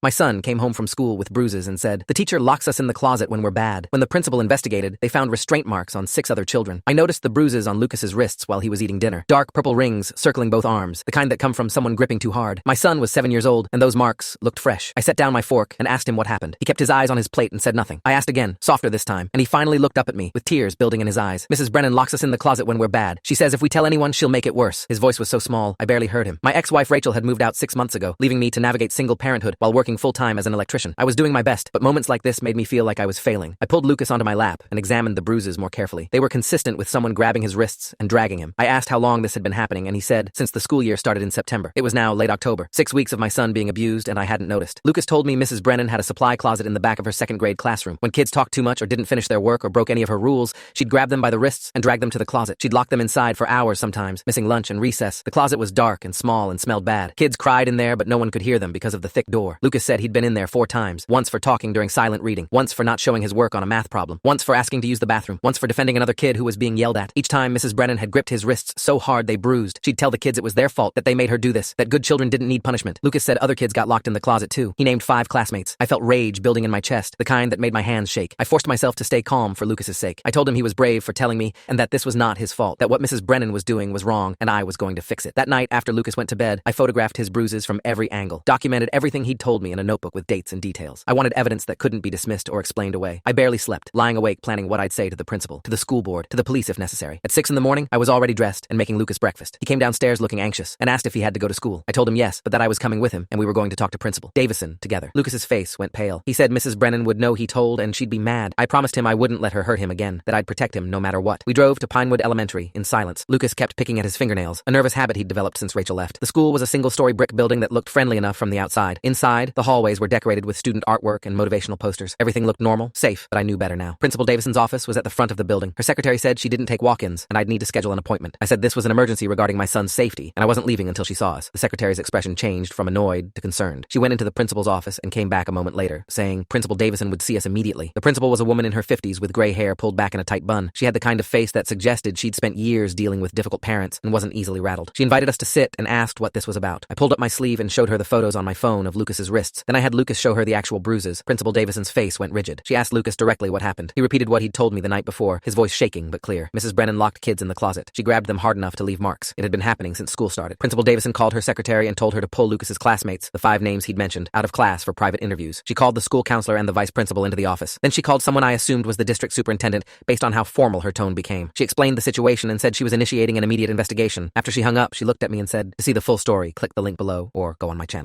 My son came home from school with bruises and said, "The teacher locks us in the closet when we're bad." When the principal investigated, they found restraint marks on 6 other children. I noticed the bruises on Lucas's wrists while he was eating dinner. Dark purple rings circling both arms, the kind that come from someone gripping too hard. My son was 7 years old, and those marks looked fresh. I set down my fork and asked him what happened. He kept his eyes on his plate and said nothing. I asked again, softer this time, and he finally looked up at me with tears building in his eyes. "Mrs. Brennan locks us in the closet when we're bad. She says if we tell anyone, she'll make it worse." His voice was so small, I barely heard him. My ex-wife Rachel had moved out 6 months ago, leaving me to navigate single parenthood while working full-time as an electrician. I was doing my best, but moments like this made me feel like I was failing. I pulled Lucas onto my lap and examined the bruises more carefully. They were consistent with someone grabbing his wrists and dragging him. I asked how long this had been happening, and he said, since the school year started in September. It was now late October. 6 weeks of my son being abused, and I hadn't noticed. Lucas told me Mrs. Brennan had a supply closet in the back of her second-grade classroom. When kids talked too much or didn't finish their work or broke any of her rules, she'd grab them by the wrists and drag them to the closet. She'd lock them inside for hours sometimes, missing lunch and recess. The closet was dark and small and smelled bad. Kids cried in there, but no one could hear them because of the thick door. Lucas said he'd been in there 4 times. Once for talking during silent reading. Once for not showing his work on a math problem. Once for asking to use the bathroom. Once for defending another kid who was being yelled at. Each time, Mrs. Brennan had gripped his wrists so hard they bruised. She'd tell the kids it was their fault, that they made her do this, that good children didn't need punishment. Lucas said other kids got locked in the closet too. He named 5 classmates. I felt rage building in my chest, the kind that made my hands shake. I forced myself to stay calm for Lucas's sake. I told him he was brave for telling me, and that this was not his fault, that what Mrs. Brennan was doing was wrong, and I was going to fix it. That night, after Lucas went to bed, I photographed his bruises from every angle, documented everything he'd told me in a notebook with dates and details. I wanted evidence that couldn't be dismissed or explained away. I barely slept, lying awake planning what I'd say to the principal, to the school board, to the police if necessary. At 6 in the morning, I was already dressed and making Lucas breakfast. He came downstairs looking anxious and asked if he had to go to school. I told him yes, but that I was coming with him and we were going to talk to Principal Davison together. Lucas's face went pale. He said Mrs. Brennan would know he told and she'd be mad. I promised him I wouldn't let her hurt him again, that I'd protect him no matter what. We drove to Pinewood Elementary in silence. Lucas kept picking at his fingernails, a nervous habit he'd developed since Rachel left. The school was a single-story brick building that looked friendly enough from the outside. Inside, the hallways were decorated with student artwork and motivational posters. Everything looked normal, safe, but I knew better now. Principal Davison's office was at the front of the building. Her secretary said she didn't take walk-ins, and I'd need to schedule an appointment. I said this was an emergency regarding my son's safety, and I wasn't leaving until she saw us. The secretary's expression changed from annoyed to concerned. She went into the principal's office and came back a moment later, saying Principal Davison would see us immediately. The principal was a woman in her 50s with gray hair pulled back in a tight bun. She had the kind of face that suggested she'd spent years dealing with difficult parents and wasn't easily rattled. She invited us to sit and asked what this was about. I pulled up my sleeve and showed her the photos on my phone of Lucas's wrists. Then I had Lucas show her the actual bruises. Principal Davison's face went rigid. She asked Lucas directly what happened. He repeated what he'd told me the night before, his voice shaking but clear. Mrs. Brennan locked kids in the closet. She grabbed them hard enough to leave marks. It had been happening since school started. Principal Davison called her secretary and told her to pull Lucas's classmates, the 5 names he'd mentioned, out of class for private interviews. She called the school counselor and the vice principal into the office. Then she called someone I assumed was the district superintendent based on how formal her tone became. She explained the situation and said she was initiating an immediate investigation. After she hung up, she looked at me and said, "To see the full story, click the link below or go on my channel."